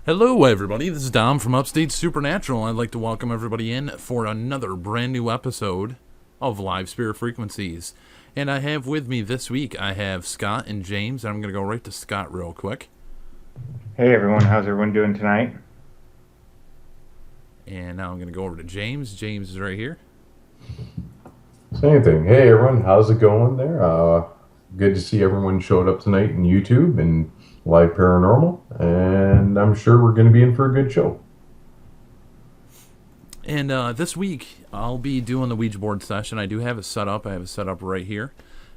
Hello everybody, this is Dom from Upstate Supernatural. I'd like to welcome everybody in for another brand new episode of Live Spirit Frequencies. And I have with me this week, I have Scott and James. I'm going to go right to Scott real quick. Hey everyone, how's everyone doing tonight? And now I'm going to go over to James. James is right here. Same thing. Hey everyone, how's it going there? Good to see everyone showed up tonight in YouTube and Live Paranormal, and I'm sure we're going to be in for a good show. And this week, I'll be doing the Ouija board session. I do have it set up. I have it set up right here.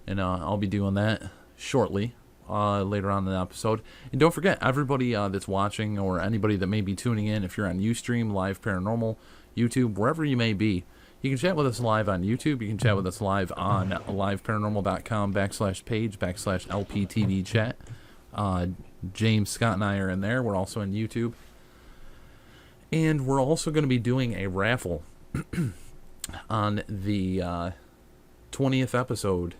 And I'll be doing that shortly, later on in the episode. And don't forget, everybody that's watching or anybody that may be tuning in, if you're on Ustream, Live Paranormal, YouTube, wherever you may be, you can chat with us live on YouTube. You can chat with us live on liveparanormal.com/page/LPTV chat. James, Scott, and I are in there. We're also on YouTube. And we're also going to be doing a raffle on the 20th episode.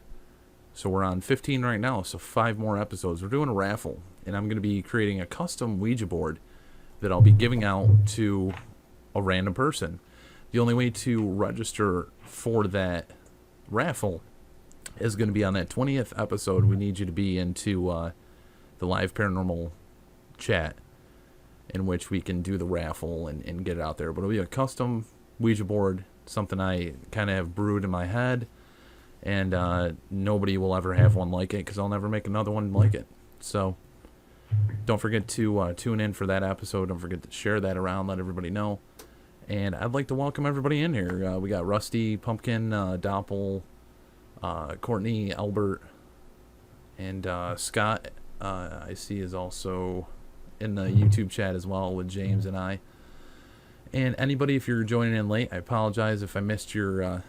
So we're on 15 right now, so 5 more episodes. We're doing a raffle, and I'm going to be creating a custom Ouija board that I'll be giving out to a random person. The only way to register for that raffle is going to be on that 20th episode. We need you to be into the Live Paranormal chat, in which we can do the raffle and get it out there. But it'll be a custom Ouija board, something I kind of have brewed in my head, and nobody will ever have one like it because I'll never make another one like it. So don't forget to tune in for that episode. Don't forget to share that around, let everybody know. And I'd like to welcome everybody in here. We got Rusty, Pumpkin, Doppel, Courtney, Albert, and Scott. I see is also in the YouTube chat as well with James and I. And anybody, if you're joining in late, I apologize if I missed your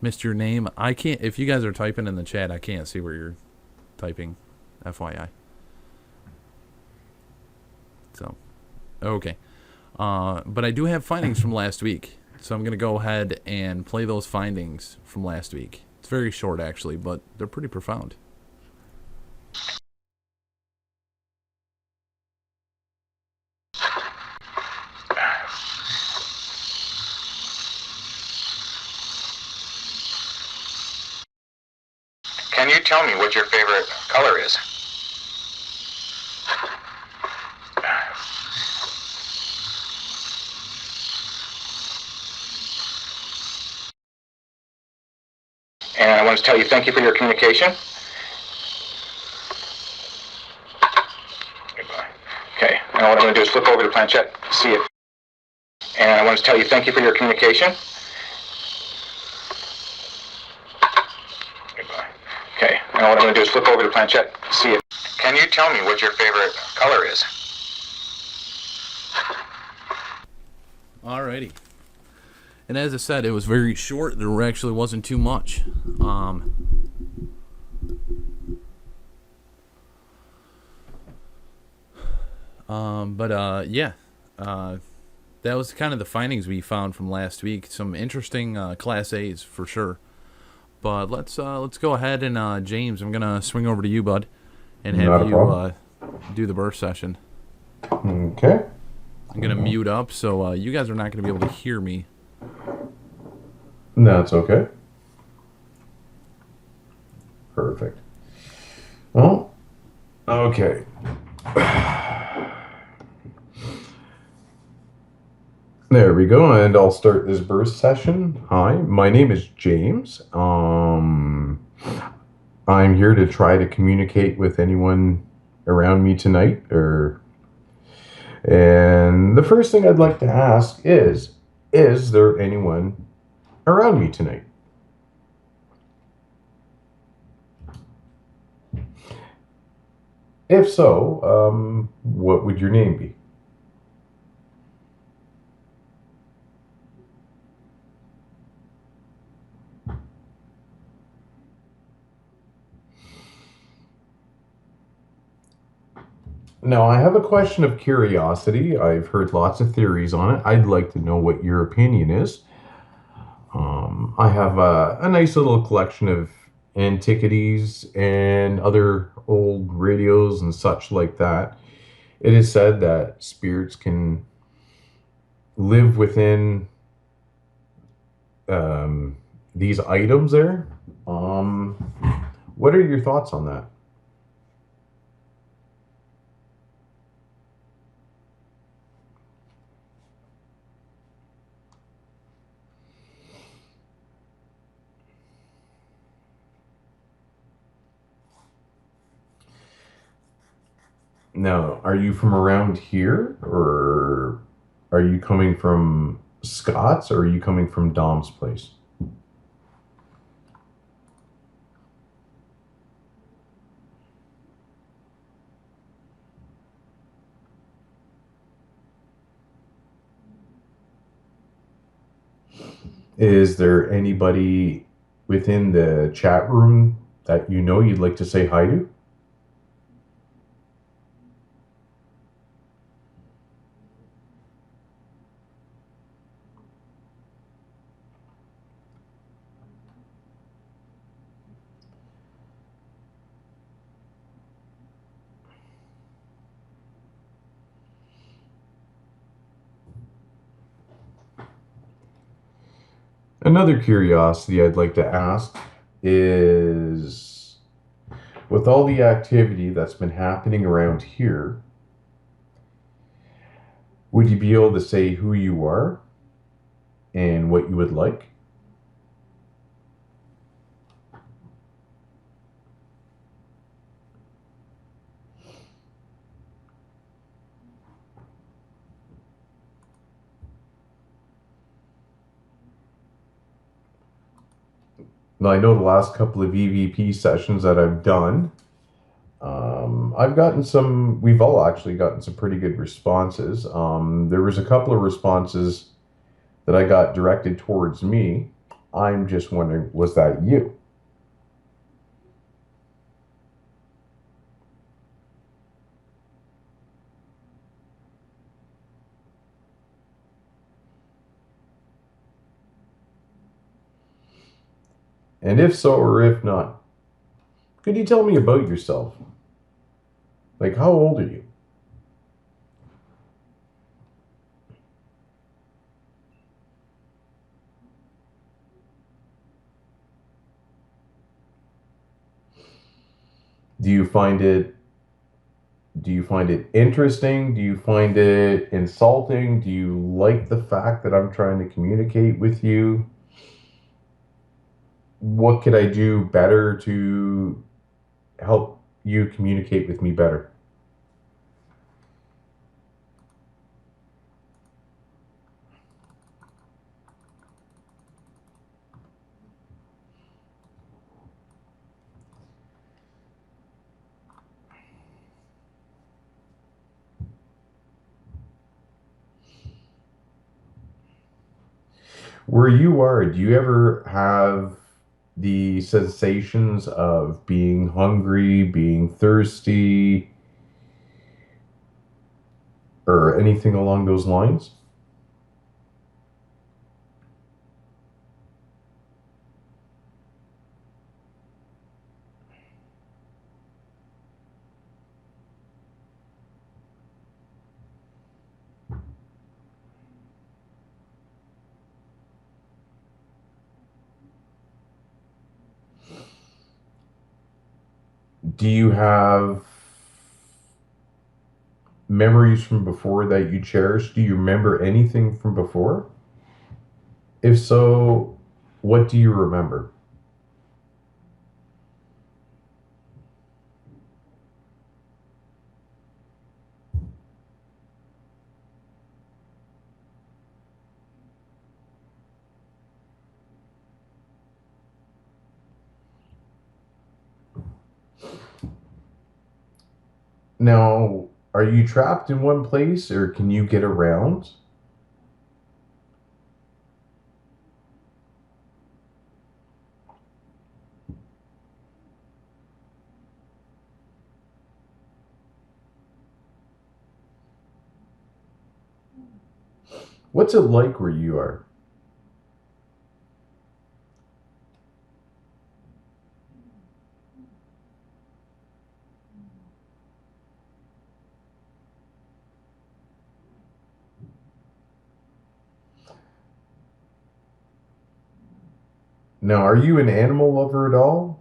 name. I can't. If you guys are typing in the chat, I can't see where you're typing. FYI. So, okay. But I do have findings from last week, so I'm gonna go ahead and play those findings from last week. It's very short, actually, but they're pretty profound. Can you tell me what your favorite color is? And I want to tell you thank you for your communication. Goodbye. Okay, now what I'm going to do is flip over to planchette, see it. And I want to tell you thank you for your communication. Goodbye. Okay, now what I'm going to do is flip over to planchette, see it. Can you tell me what your favorite color is? Alrighty. And as I said, it was very short. There actually wasn't too much. Yeah. That was kind of the findings we found from last week. Some interesting Class A's for sure. But let's go ahead and James, I'm gonna swing over to you, bud, and have you do the birth session. Okay. I'm gonna mute up, so you guys are not gonna be able to hear me. That's okay. Perfect. Well, okay. There we go, and I'll start this birth session. Hi, my name is James. I'm here to try to communicate with anyone around me tonight, and the first thing I'd like to ask is there anyone around me tonight? If so, what would your name be? Now, I have a question of curiosity. I've heard lots of theories on it. I'd like to know what your opinion is. I have a nice little collection of antiquities and other old radios and such like that, it is said that spirits can live within these items there. What are your thoughts on that? Now, are you from around here, or are you coming from Scott's, or are you coming from Dom's place? Is there anybody within the chat room that you know you'd like to say hi to? Another curiosity I'd like to ask is, with all the activity that's been happening around here, would you be able to say who you are and what you would like? Now, I know the last couple of EVP sessions that I've done, we've all actually gotten some pretty good responses. There was a couple of responses that I got directed towards me. I'm just wondering, was that you? And if so, or if not, could you tell me about yourself? Like, how old are you? Do you find it interesting? Do you find it insulting? Do you like the fact that I'm trying to communicate with you? What could I do better to help you communicate with me better? Where you are, do you ever have the sensations of being hungry, being thirsty, or anything along those lines? Do you have memories from before that you cherish? Do you remember anything from before? If so, what do you remember? Now, are you trapped in one place, or can you get around? What's it like where you are? Now, are you an animal lover at all?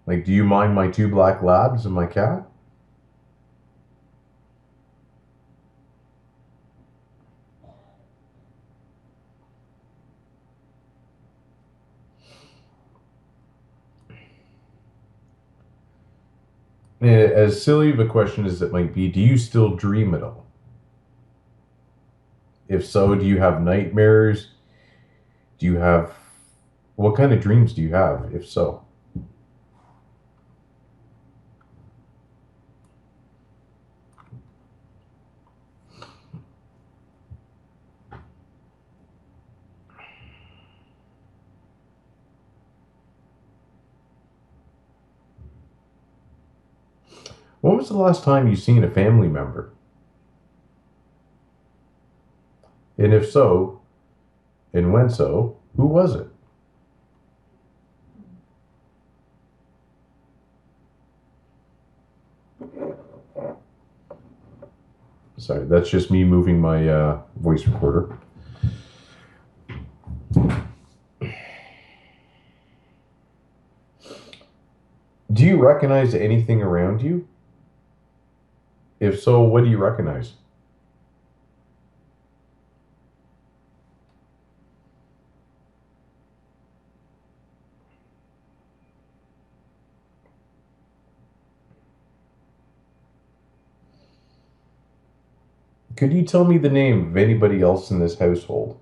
Like, do you mind my 2 black labs and my cat? As silly of a question as it might be, do you still dream at all? If so, do you have nightmares? Do you have... What kind of dreams do you have, if so? When was the last time you seen a family member? And if so, and when so, who was it? Sorry, that's just me moving my voice recorder. Do you recognize anything around you? If so, what do you recognize? Could you tell me the name of anybody else in this household?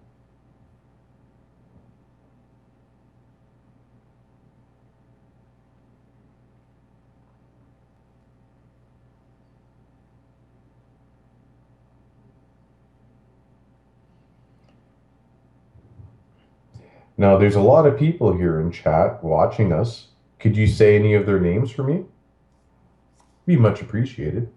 Now, there's a lot of people here in chat watching us. Could you say any of their names for me? Be much appreciated.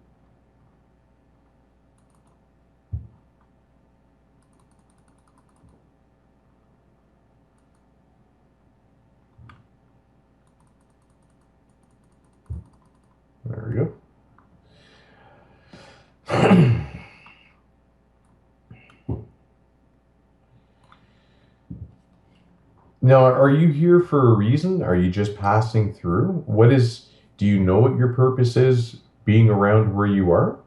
There we go. Now, are you here for a reason? Are you just passing through? Do you know what your purpose is being around where you are?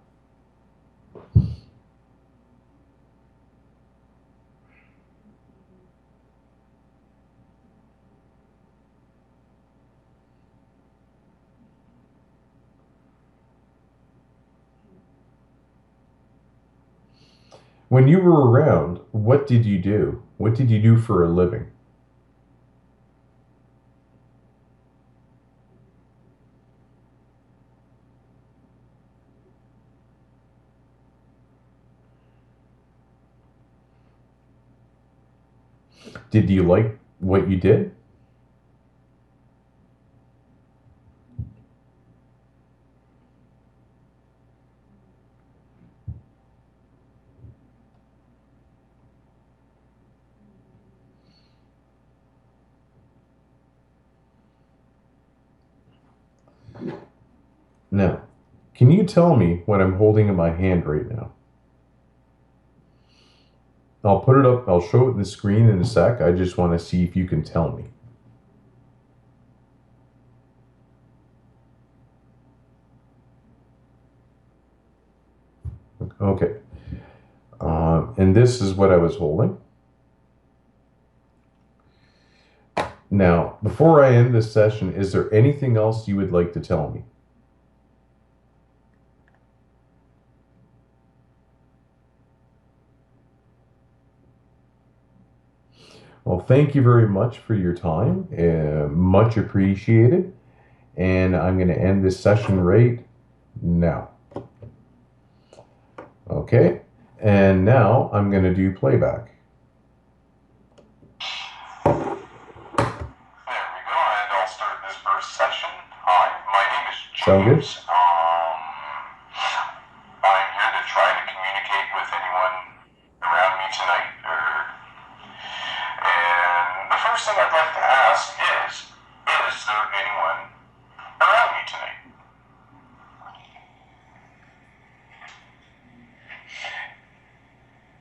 When you were around, what did you do? What did you do for a living? Did you like what you did? Now, can you tell me what I'm holding in my hand right now? I'll put it up, I'll show it in the screen in a sec. I just want to see if you can tell me. Okay. And this is what I was holding. Now, before I end this session, is there anything else you would like to tell me? Well, thank you very much for your time. Much appreciated. And I'm going to end this session right now. Okay. And now I'm going to do playback. There we go. And I'll start this first session. Hi, my name is James. Sound good? I'm here to try to communicate with anyone around me tonight. And the first thing I'd like to ask is there anyone around me tonight?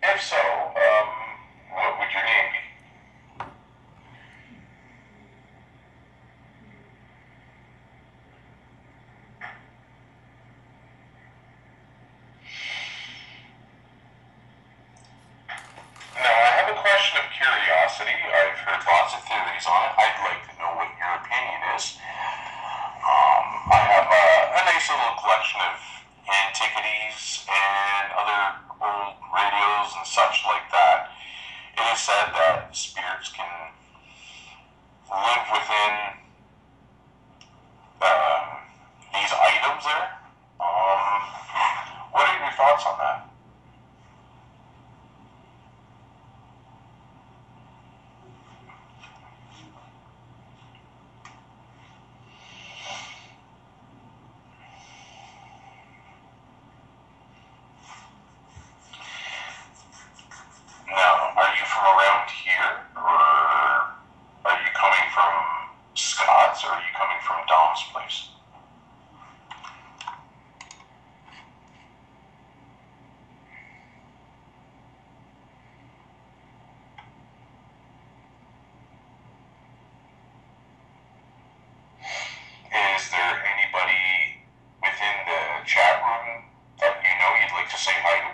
If so, what would your name be? and spirits can live within these items there. What are your thoughts on that? Now, are you from around here, or are you coming from Scott's, or are you coming from Dom's place? Is there anybody within the chat room that you know you'd like to say hi to?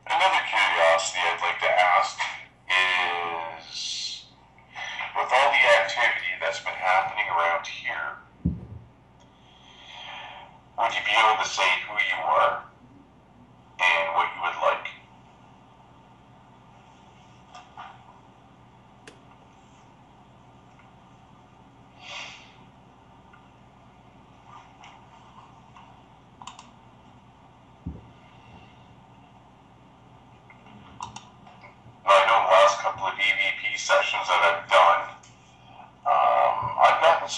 Another curiosity I'd like to ask is, with all the activity that's been happening around here, would you be able to say who you are and what you would like? Now, I know the last couple of EVP sessions that I've done, I've gotten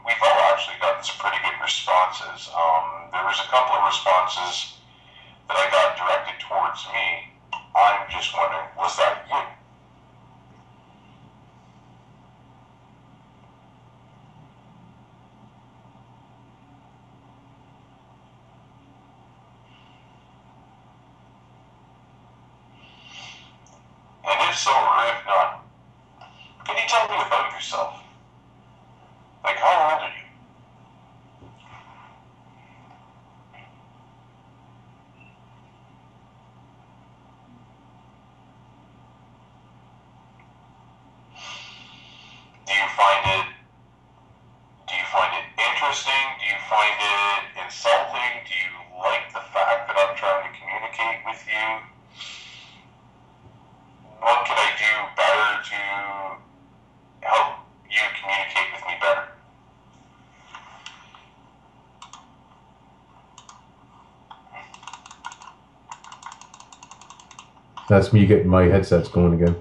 we've all actually gotten some pretty good responses. There was a couple of responses that I got directed towards me. I'm just wondering, was that you? And if so, or if not, can you tell me about yourself? Like, how old are you? Do you find it interesting? Do you find it insulting? Do you like the fact that I'm trying to communicate with you? What can I do better to help you communicate with me better? That's me getting my headsets going again.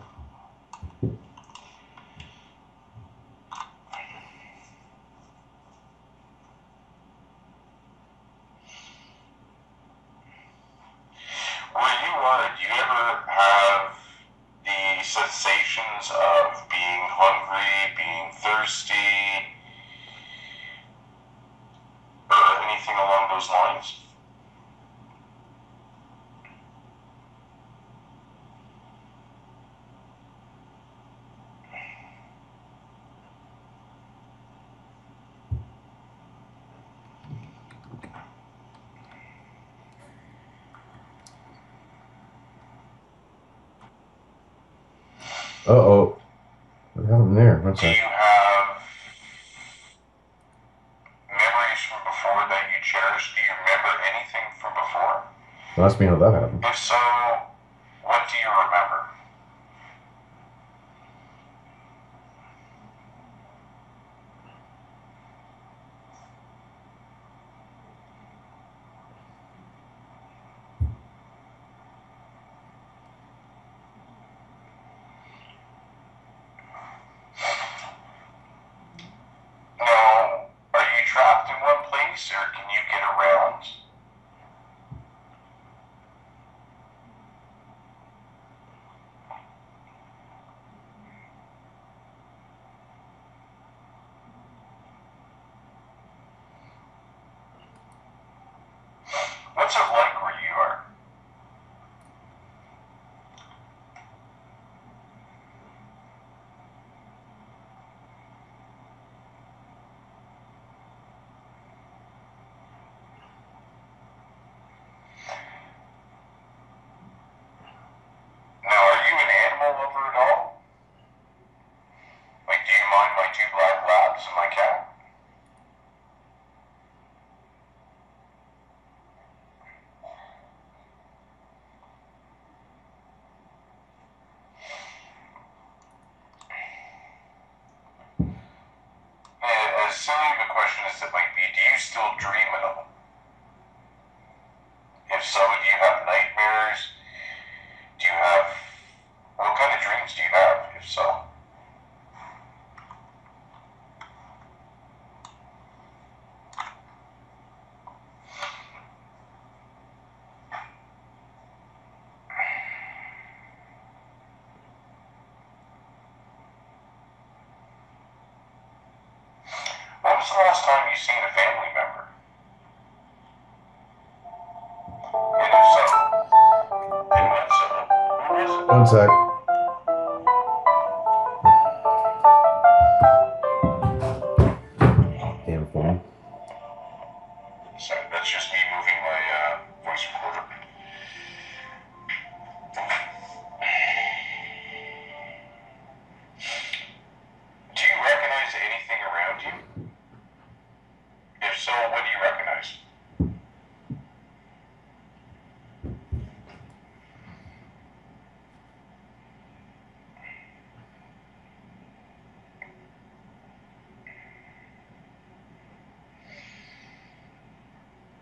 Where you are, do you ever have the sensations of being hungry, being thirsty, or anything along those lines? Uh-oh. What happened there? What's that? Do you have memories from before that you cherish? Do you remember anything from before? Ask me how that happened. If so, what do you remember? Now, are you trapped in one place, or can you get around? What's it like where you are? question is, it might be, do you still dream at all? If so, do you have nightmares? Do you have, what kind of dreams do you have, if so? When was the last time you seen a family member? And if so, who was it? One sec. Damn phone. Sorry, that's just me moving my voice recorder. Do you recognize anything around you? If so, what do you recognize?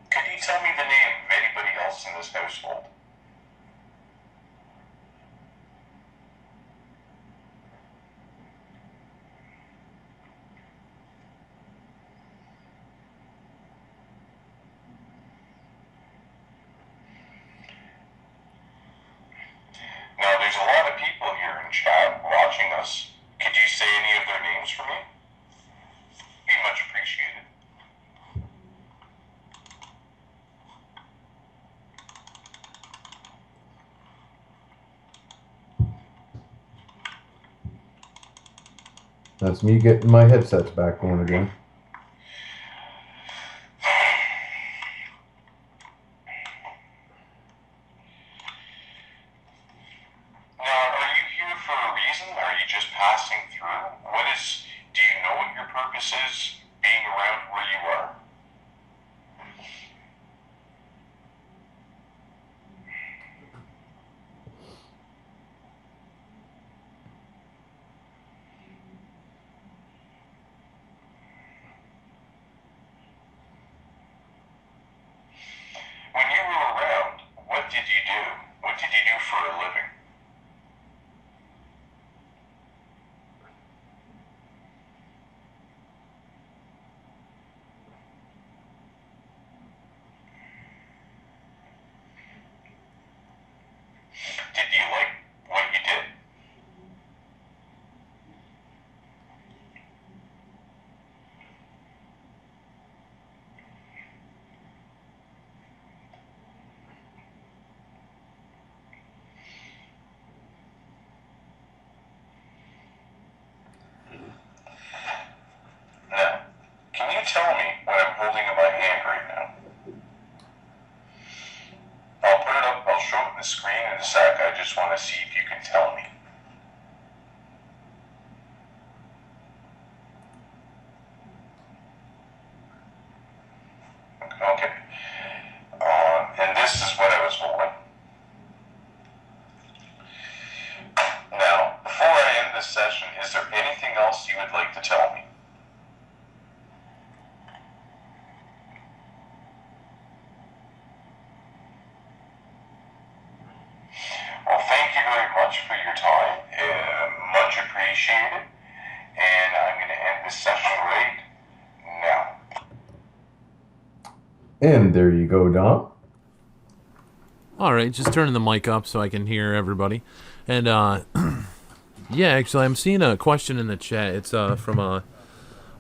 Could you tell me the name of anybody else in this household? Now, there's a lot of people here in chat watching us. Could you say any of their names for me? Be much appreciated. That's me getting my headsets back on again. Now, are you here for a reason? Are you just passing through? Do you know what your purpose is being around where you are? When you were around, what did you do? What did you do for a living? Did you like what you did? Now, can you tell me what I'm holding in my hand right now? I'll put it up, I'll show it on the screen in a sec. I just want to see if you can tell me. Okay. And this is what I was holding. Now, before I end this session, is there anything else you would like to tell me? Well, thank you very much for your time. Much appreciated. And I'm going to end this session right now. And there you go, Dom. All right, just turning the mic up so I can hear everybody. And yeah, actually, I'm seeing a question in the chat. It's from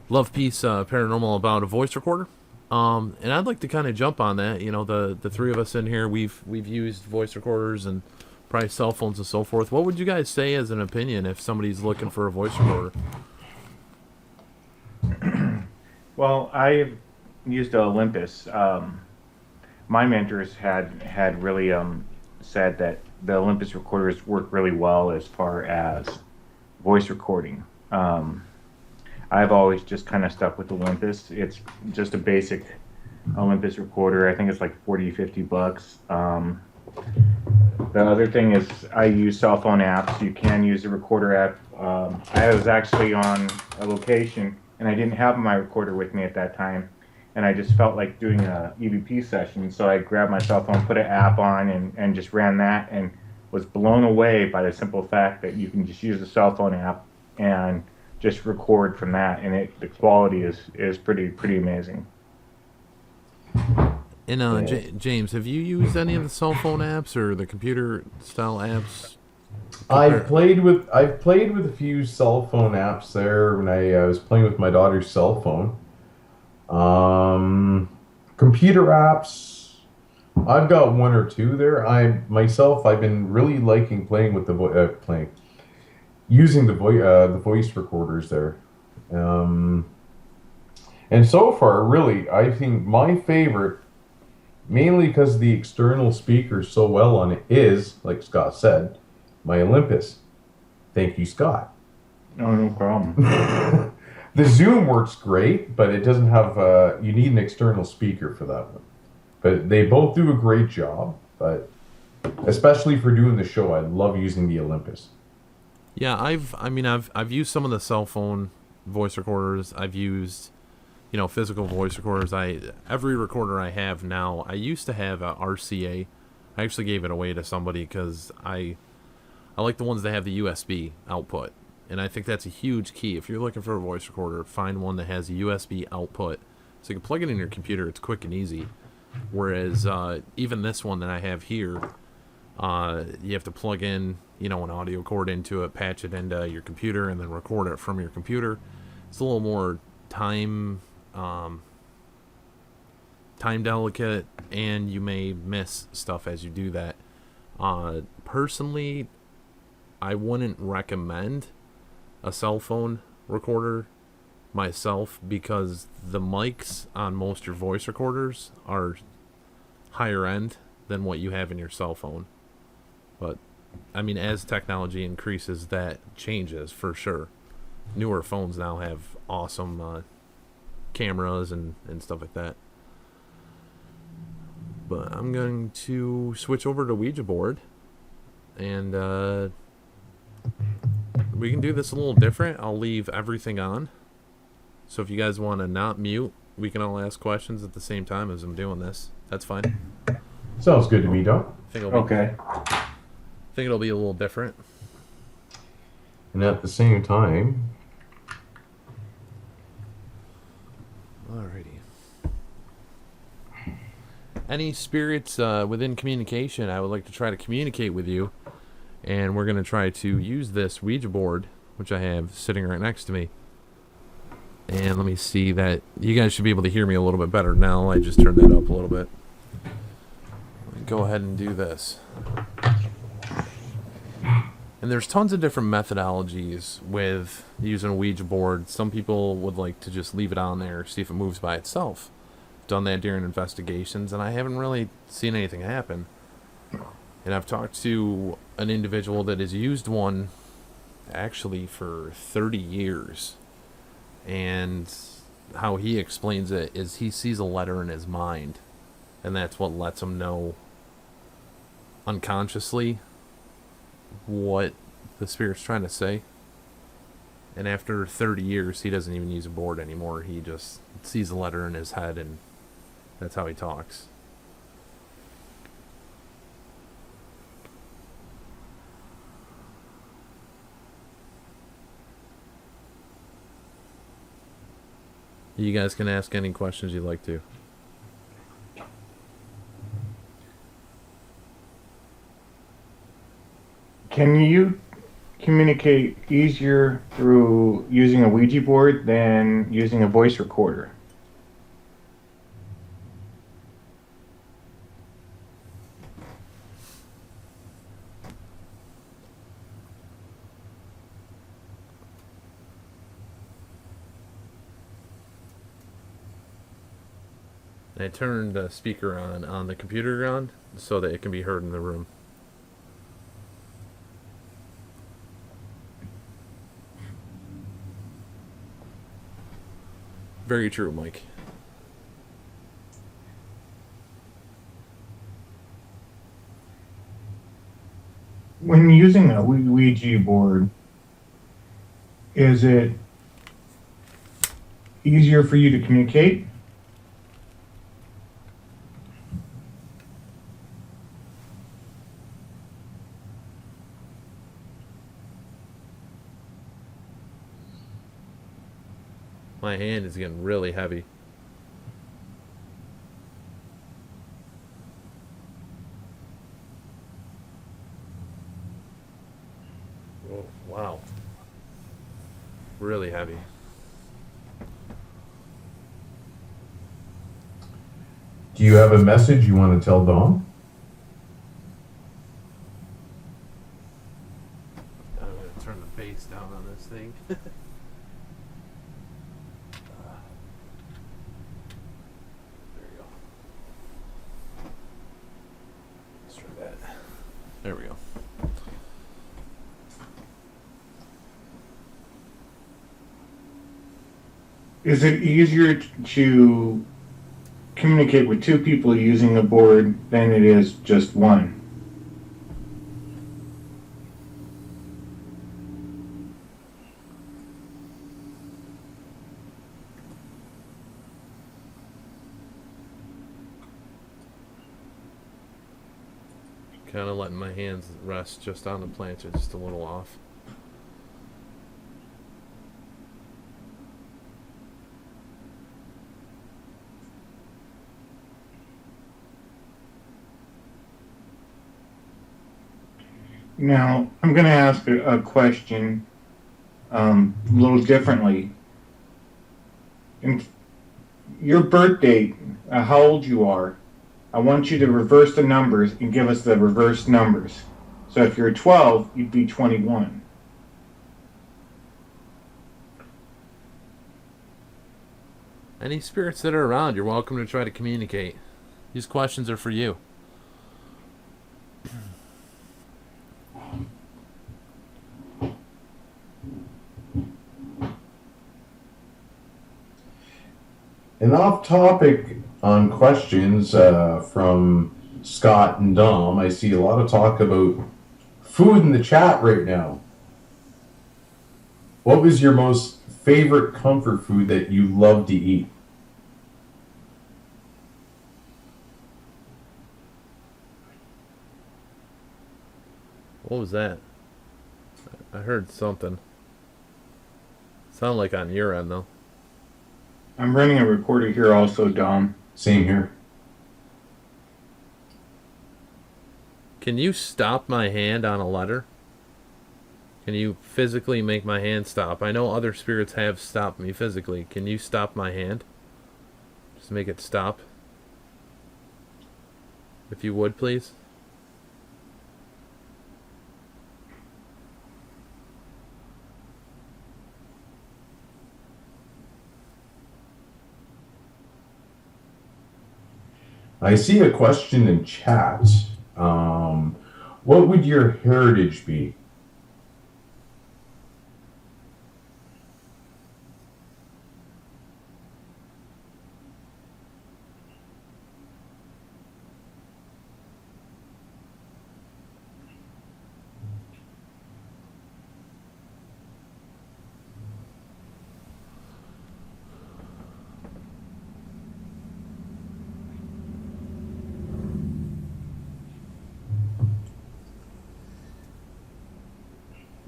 Love Peace Paranormal about a voice recorder. And I'd like to kind of jump on that. You know, the three of us in here, we've used voice recorders and probably cell phones and so forth. What would you guys say as an opinion if somebody's looking for a voice recorder? Well, I've used Olympus. My mentors had really said that the Olympus recorders work really well as far as voice recording. I've always just kind of stuck with Olympus. It's just a basic Olympus recorder. I think it's like $40-$50. The other thing is I use cell phone apps. You can use a recorder app. I was actually on a location and I didn't have my recorder with me at that time, and I just felt like doing a EVP session. So I grabbed my cell phone, put an app on, and just ran that, and was blown away by the simple fact that you can just use the cell phone app and just record from that, and the quality is pretty amazing. And James, have you used any of the cell phone apps or the computer style apps? I've played with a few cell phone apps there when I was playing with my daughter's cell phone. Computer apps, I've got one or two there. I've been really liking playing with using the voice recorders there. And so far, really, I think my favorite, mainly because the external speakers so well on it, is, like Scott said, my Olympus. Thank you, Scott. Oh, no problem. The Zoom works great, but it doesn't have, you need an external speaker for that one. But they both do a great job, but especially for doing the show, I love using the Olympus. Yeah, I've used some of the cell phone voice recorders. I've used, physical voice recorders. Every recorder I have now, I used to have a RCA. I actually gave it away to somebody because I like the ones that have the USB output. And I think that's a huge key. If you're looking for a voice recorder, find one that has a USB output. So you can plug it in your computer. It's quick and easy. Whereas even this one that I have here, you have to plug in, an audio cord into it, patch it into your computer, and then record it from your computer. It's a little more time delicate, and you may miss stuff as you do that. Personally, I wouldn't recommend a cell phone recorder myself because the mics on most of your voice recorders are higher end than what you have in your cell phone. But as technology increases, that changes for sure. Newer phones now have awesome cameras and stuff like that. But I'm going to switch over to Ouija board, and we can do this a little different. I'll leave everything on. So if you guys want to not mute, we can all ask questions at the same time as I'm doing this. That's fine. Sounds good to me, Doc. Okay. I think it'll be a little different. And at the same time... Alrighty. Any spirits within communication, I would like to try to communicate with you. And we're going to try to use this Ouija board, which I have sitting right next to me. And let me see that. You guys should be able to hear me a little bit better now. I just turned that up a little bit. Let me go ahead and do this. And there's tons of different methodologies with using a Ouija board. Some people would like to just leave it on there, see if it moves by itself. Done that during investigations, and I haven't really seen anything happen. And I've talked to an individual that has used one actually for 30 years. And how he explains it is he sees a letter in his mind, and that's what lets him know unconsciously what the spirit's trying to say. And after 30 years, he doesn't even use a board anymore. He just sees a letter in his head, and that's how he talks. You guys can ask any questions you'd like to. Can you communicate easier through using a Ouija board than using a voice recorder? I turned the speaker on the computer on so that it can be heard in the room. Very true, Mike. When using a Ouija board, is it easier for you to communicate? My hand is getting really heavy. Oh, wow. Really heavy. Do you have a message you want to tell Dom? I'm going to turn the bass down on this thing. There you go. Let's try that. There we go. Is it easier to communicate with two people using a board than it is just one? Kind of letting my hands rest just on the plancha, just a little off. Now, I'm going to ask a question a little differently. In your birth date, how old you are, I want you to reverse the numbers and give us the reverse numbers. So if you're 12, you'd be 21. Any spirits that are around, you're welcome to try to communicate. These questions are for you. And off topic on questions from Scott and Dom, I see a lot of talk about food in the chat right now. What was your most favorite comfort food that you love to eat? What was that? I heard something. Sound like on your end, though. I'm running a recorder here also, Dom. Same here. Can you stop my hand on a letter? Can you physically make my hand stop? I know other spirits have stopped me physically. Can you stop my hand? Just make it stop. If you would, please. I see a question in chat. What would your heritage be?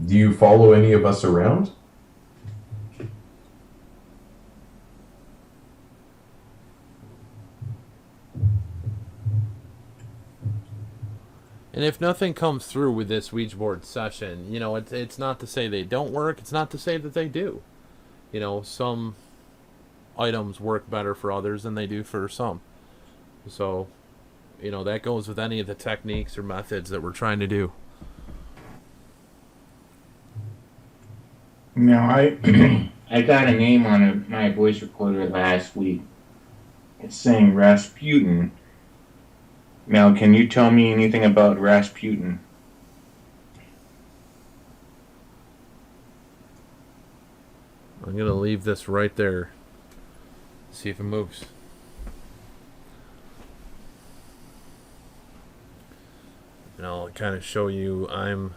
Do you follow any of us around? And if nothing comes through with this Ouija board session, you know, it's not to say they don't work. It's not to say that they do. You know, some items work better for others than they do for some. So, you know, that goes with any of the techniques or methods that we're trying to do. Now, I got a name on my voice recorder last week. It's saying Rasputin. Now, can you tell me anything about Rasputin? I'm going to leave this right there. See if it moves. And I'll kind of show you I'm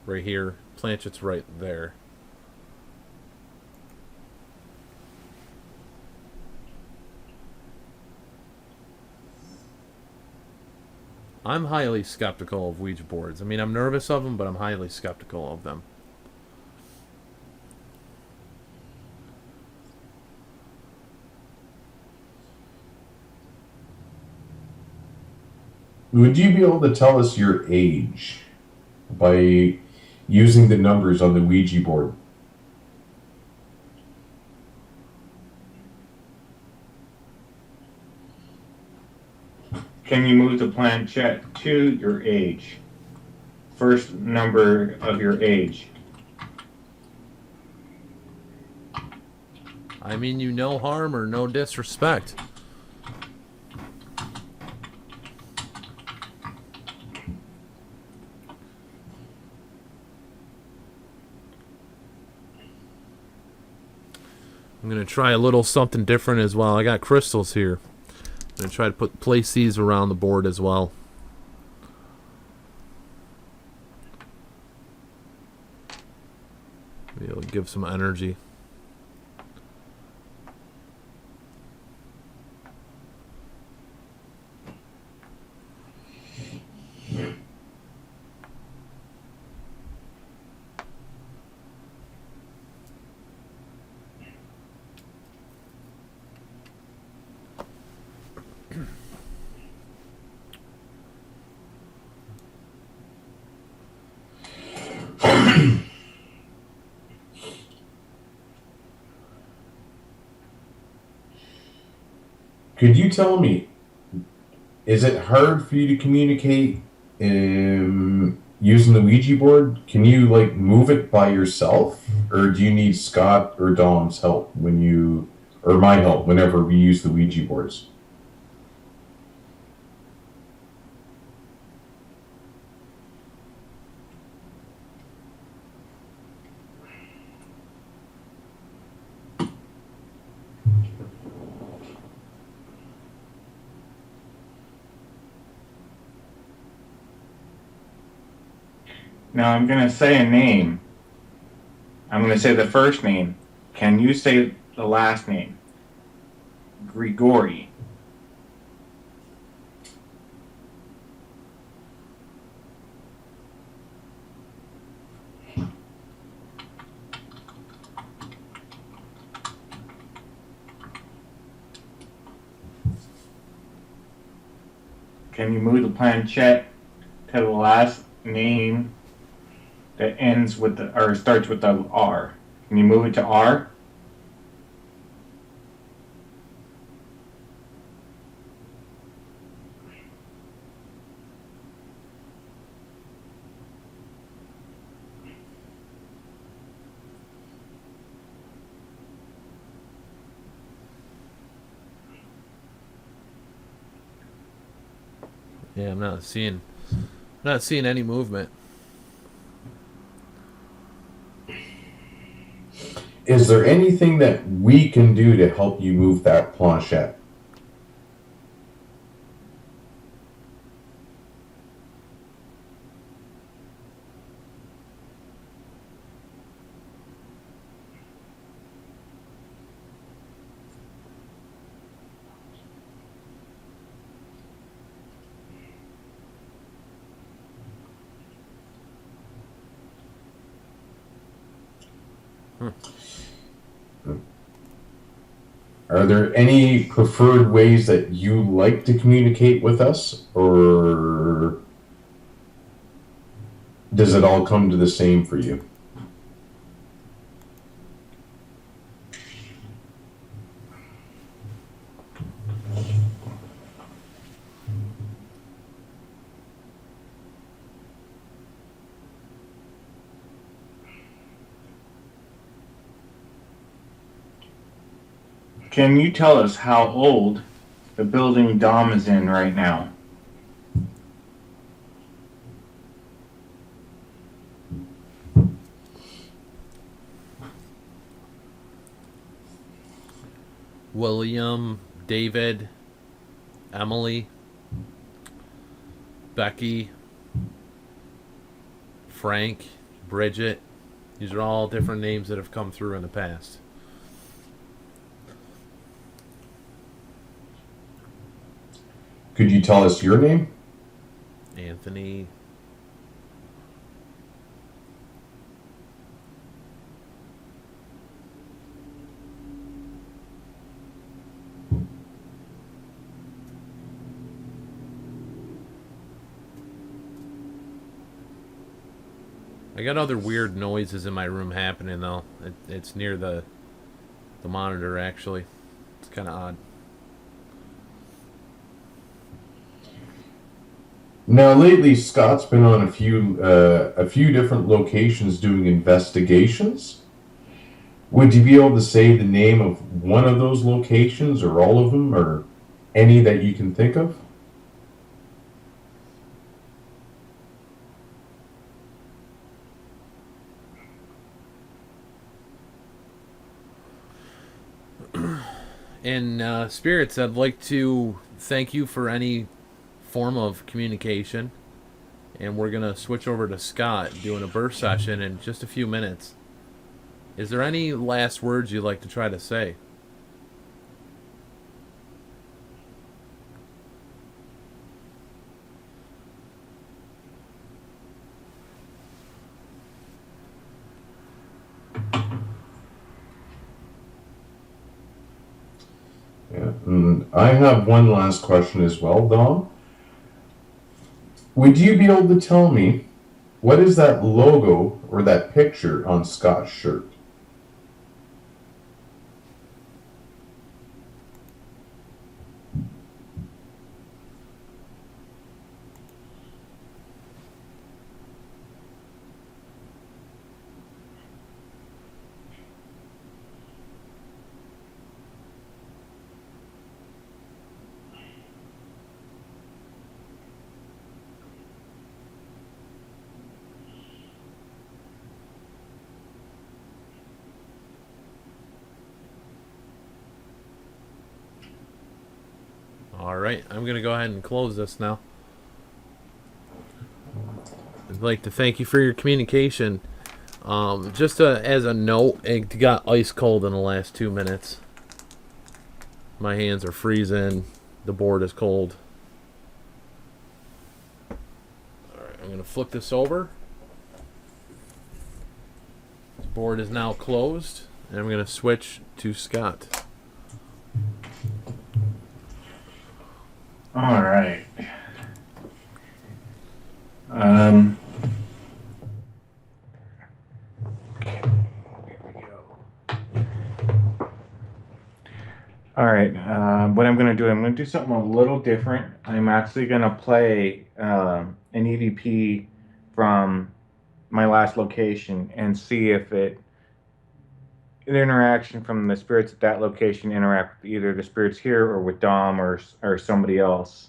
right here. Planchet's right there. I'm highly skeptical of Ouija boards. I mean, I'm nervous of them, but I'm highly skeptical of them. Would you be able to tell us your age by using the numbers on the Ouija board? Can you move the planchette to your age? First number of your age. I mean you no harm or no disrespect. I'm going to try a little something different as well. I got crystals here. I'm going to try to place these around the board as well. Maybe it'll give some energy. Could you tell me, is it hard for you to communicate using the Ouija board? Can you like move it by yourself, or do you need Scott or Dom's help or my help whenever we use the Ouija boards? Now I'm going to say a name. I'm going to say the first name. Can you say the last name? Grigori. Can you move the planchette to the last name that ends with the, or starts with the R? Can you move it to R? Yeah, I'm not seeing any movement. Is there anything that we can do to help you move that planchette? Are there any preferred ways that you like to communicate with us, or does it all come to the same for you? Can you tell us how old the building Dom is in right now? William, David, Emily, Becky, Frank, Bridget. These are all different names that have come through in the past. Could you tell us your name? Anthony. I got other weird noises in my room happening though. It's near the monitor actually. It's kind of odd. Now, lately, Scott's been on a few different locations doing investigations. Would you be able to say the name of one of those locations, or all of them, or any that you can think of? And spirits, I'd like to thank you for any form of communication. And we're gonna switch over to Scott doing a burst session in just a few minutes. Is there any last words you'd like to try to say? Yeah, and I have one last question as well, Dom. Would you be able to tell me what is that logo or that picture on Scott's shirt? Alright, I'm going to go ahead and close this now. I'd like to thank you for your communication. As a note, it got ice cold in the last 2 minutes. My hands are freezing. The board is cold. Alright, I'm going to flip this over. The board is now closed. And I'm going to switch to Scott. All right. Okay, here we go. All right. What I'm going to do, I'm going to do something a little different. I'm actually going to play an EVP from my last location and see if the interaction from the spirits at that location interact with either the spirits here or with Dom or somebody else.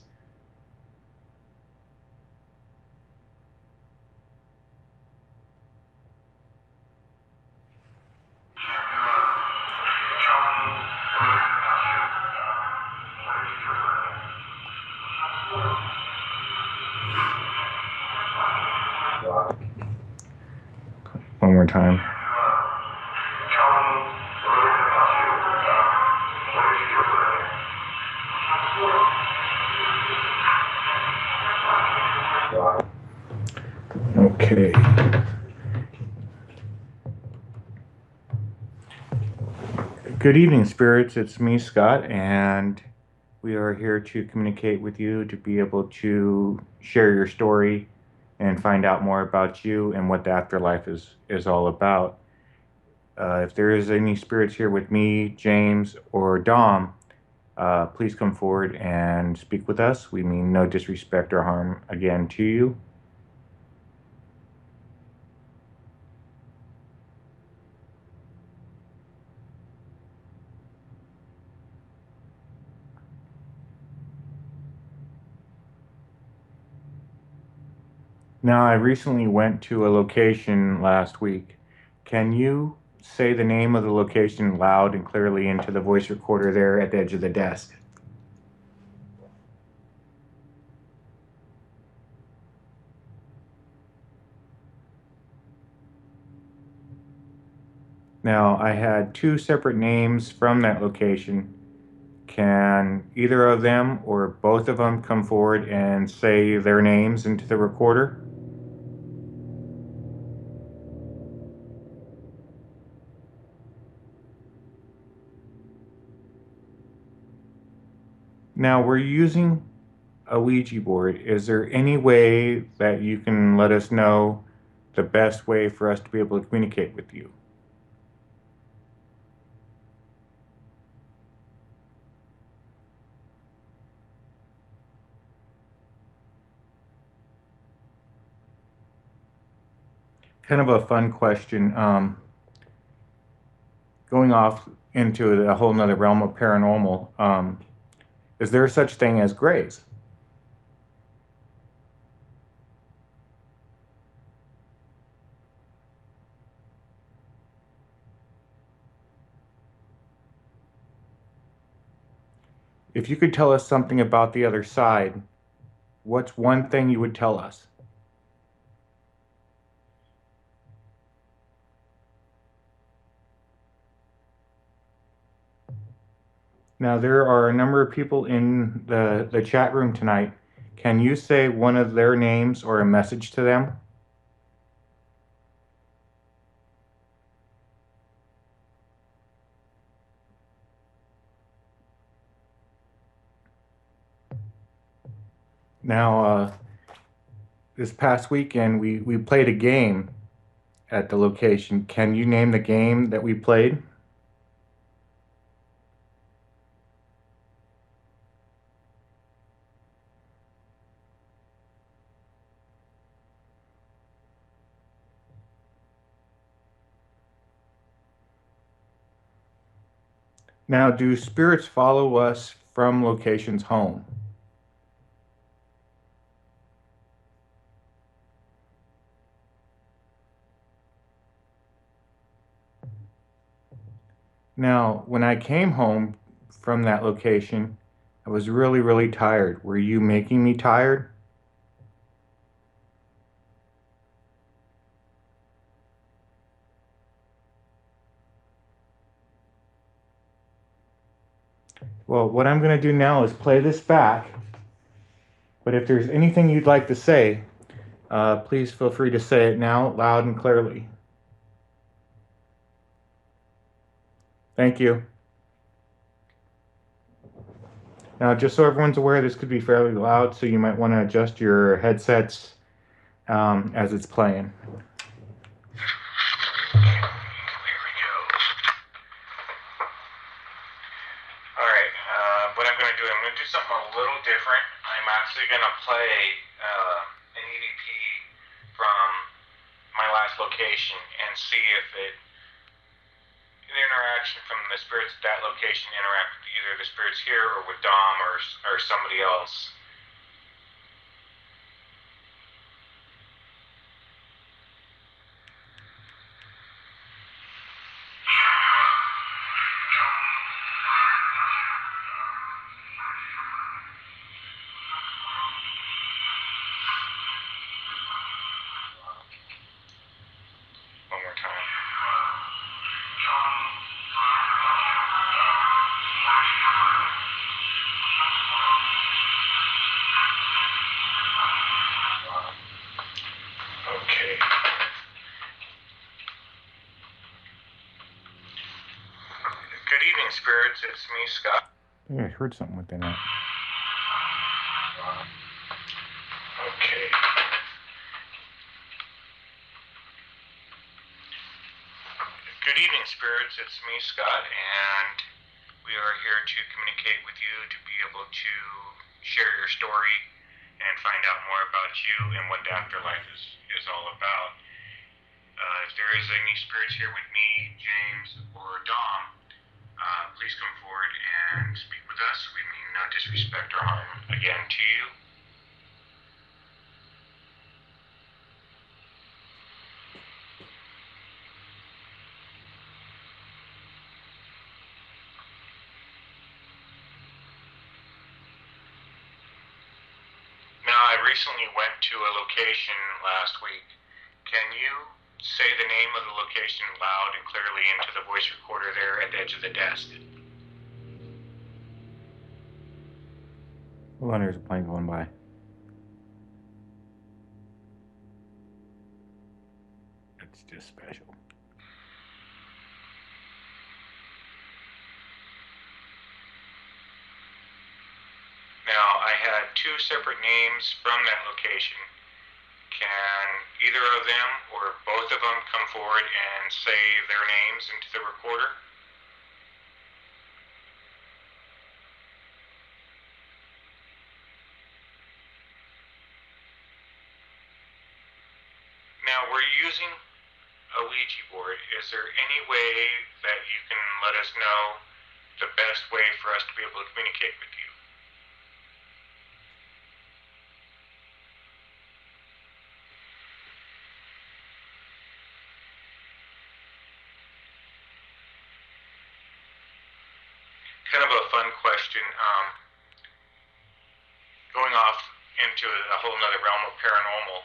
One more time. Okay. Good evening, spirits. It's me, Scott, and we are here to communicate with you to be able to share your story and find out more about you and what the afterlife is all about. If there is any spirits here with me, James, or Dom, please come forward and speak with us. We mean no disrespect or harm again to you. Now, I recently went to a location last week. Can you say the name of the location loud and clearly into the voice recorder there at the edge of the desk? Now, I had two separate names from that location. Can either of them or both of them come forward and say their names into the recorder? Now we're using a Ouija board. Is there any way that you can let us know the best way for us to be able to communicate with you? Kind of a fun question. Going off into a whole nother realm of paranormal, is there such thing as grays? If you could tell us something about the other side, what's one thing you would tell us? Now, there are a number of people in the chat room tonight. Can you say one of their names or a message to them? Now, this past weekend, we played a game at the location. Can you name the game that we played? Now, do spirits follow us from locations home? Now, when I came home from that location, I was really, really tired. Were you making me tired? Well, what I'm going to do now is play this back. But if there's anything you'd like to say, please feel free to say it now, loud and clearly. Thank you. Now, just so everyone's aware, this could be fairly loud, so you might want to adjust your headsets as it's playing. Here we go. All right, what I'm going to do, I'm going to do something a little different. I'm actually going to play an EVP from my last location and see if the interaction from the spirits at that location interact with either the spirits here or with Dom or somebody else. One more time. Okay. Good evening, spirits. It's me, Scott. Yeah, I heard something within that. Okay. Good evening, spirits. It's me, Scott, and we are here to communicate with you to be able to share your story and find out more about you and what the afterlife is all about. If there is any spirits here with me, James, or Dom, please come forward and speak with us. We mean no disrespect or harm again to you. Now, I recently went to a location last week. Can you say the name of the location loud and clearly into the voice recorder there at the edge of the desk? Oh, and there's a plane going by. It's just special. Now, I had two separate names from that location. Can either of them or both of them come forward and say their names into the recorder? Now, we're using a Ouija board. Is there any way that you can let us know the best way for us to be able to communicate with you? Kind of a fun question. Going off into a whole nother realm of paranormal,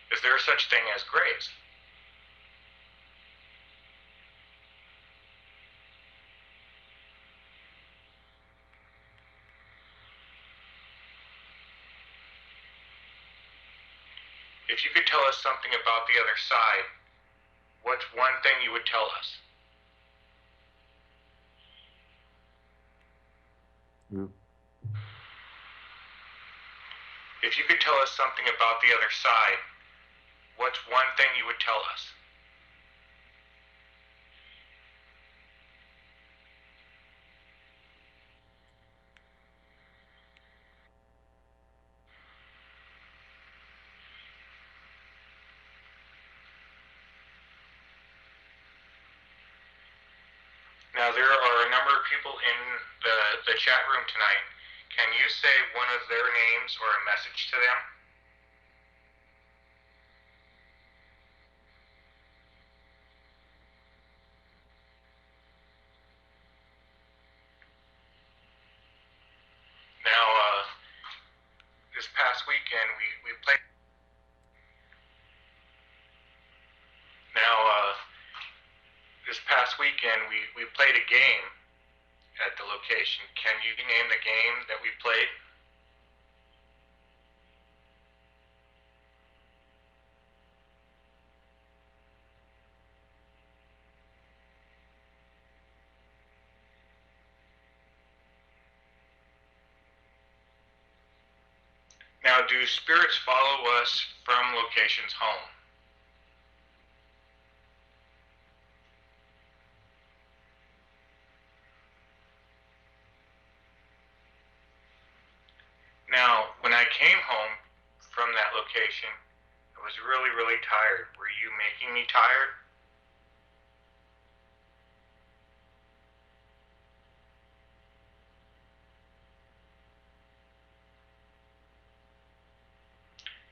is there such thing as graves? If you could tell us something about the other side, what's one thing you would tell us? If you could tell us something about the other side, what's one thing you would tell us? Now, there are a number of people in the chat room tonight. Can you say one of their names or a message to them? Now, this past weekend, we played. Now, this past weekend, we played a game at the location. Can you name the game that we played? Now, do spirits follow us from locations home? Now, when I came home from that location, I was really, really tired. Were you making me tired?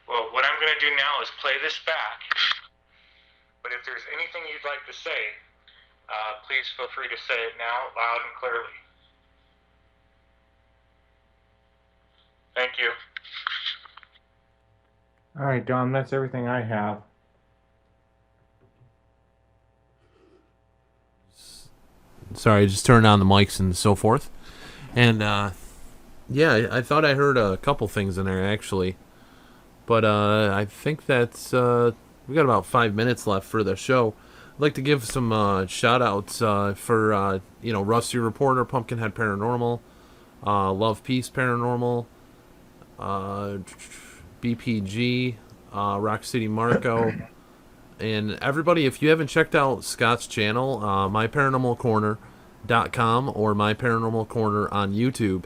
Well, what I'm going to do now is play this back. But if there's anything you'd like to say, please feel free to say it now, loud and clearly. Thank you. All right, Dom, that's everything I have. Sorry, just turn on the mics and so forth. And, yeah, I thought I heard a couple things in there, actually. But I think that's... we got about 5 minutes left for the show. I'd like to give some shout-outs for, Rusty Reporter, Pumpkinhead Paranormal, Love Peace Paranormal, BPG, Rock City Marco, and everybody, if you haven't checked out Scott's channel, myparanormalcorner.com or My Paranormal Corner on YouTube,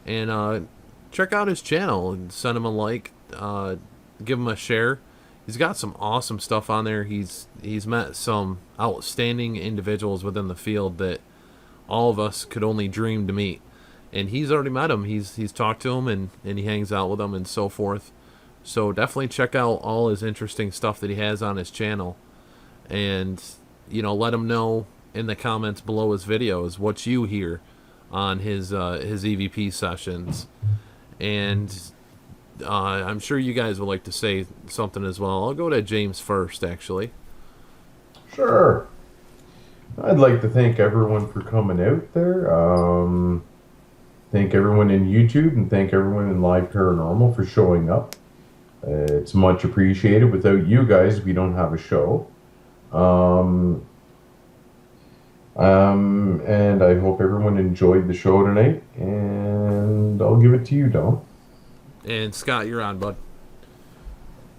and check out his channel and send him a like, give him a share. He's got some awesome stuff on there. He's met some outstanding individuals within the field that all of us could only dream to meet. And he's already met them. He's talked to them and he hangs out with them and so forth. So definitely check out all his interesting stuff that he has on his channel. And, let him know in the comments below his videos what you hear on his EVP sessions. And I'm sure you guys would like to say something as well. I'll go to James first, actually. Sure. I'd like to thank everyone for coming out there. thank everyone in YouTube and thank everyone in Live Paranormal for showing up. It's much appreciated. Without you guys, we don't have a show. And I hope everyone enjoyed the show tonight. And I'll give it to you, Dom. And Scott, you're on, bud.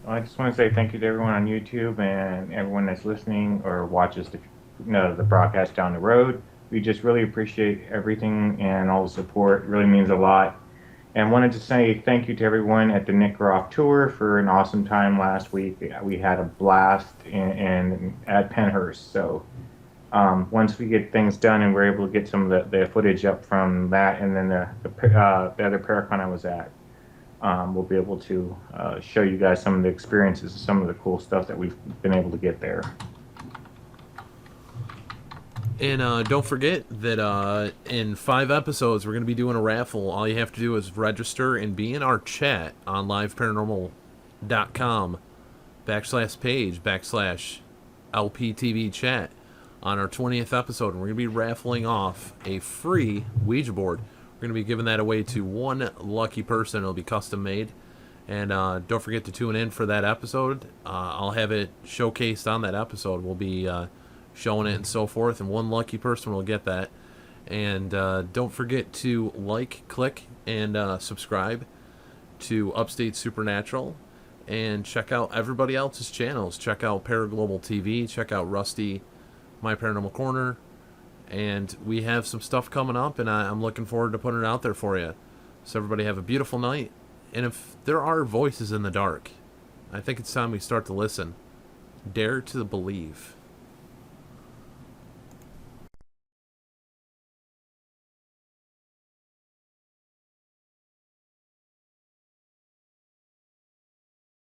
I just want to say thank you to everyone on YouTube and everyone that's listening or watches the broadcast down the road. We just really appreciate everything and all the support. It really means a lot. And wanted to say thank you to everyone at the Nick Groff Tour for an awesome time last week. We had a blast at Penhurst. So once we get things done and we're able to get some of the footage up from that and then the other Paracon I was at, we'll be able to show you guys some of the experiences, some of the cool stuff that we've been able to get there. And don't forget that in 5 episodes, we're going to be doing a raffle. All you have to do is register and be in our chat on liveparanormal.com/page/LPTV chat on our 20th episode. And we're going to be raffling off a free Ouija board. We're going to be giving that away to one lucky person. It'll be custom made. And don't forget to tune in for that episode. I'll have it showcased on that episode. We'll be showing it and so forth, and one lucky person will get that. And don't forget to like, click, and subscribe to Upstate Supernatural, and check out everybody else's channels. Check out Paraglobal TV, check out Rusty, My Paranormal Corner, and we have some stuff coming up, and I'm looking forward to putting it out there for you. So everybody have a beautiful night, and if there are voices in the dark, I think it's time we start to listen. Dare to believe.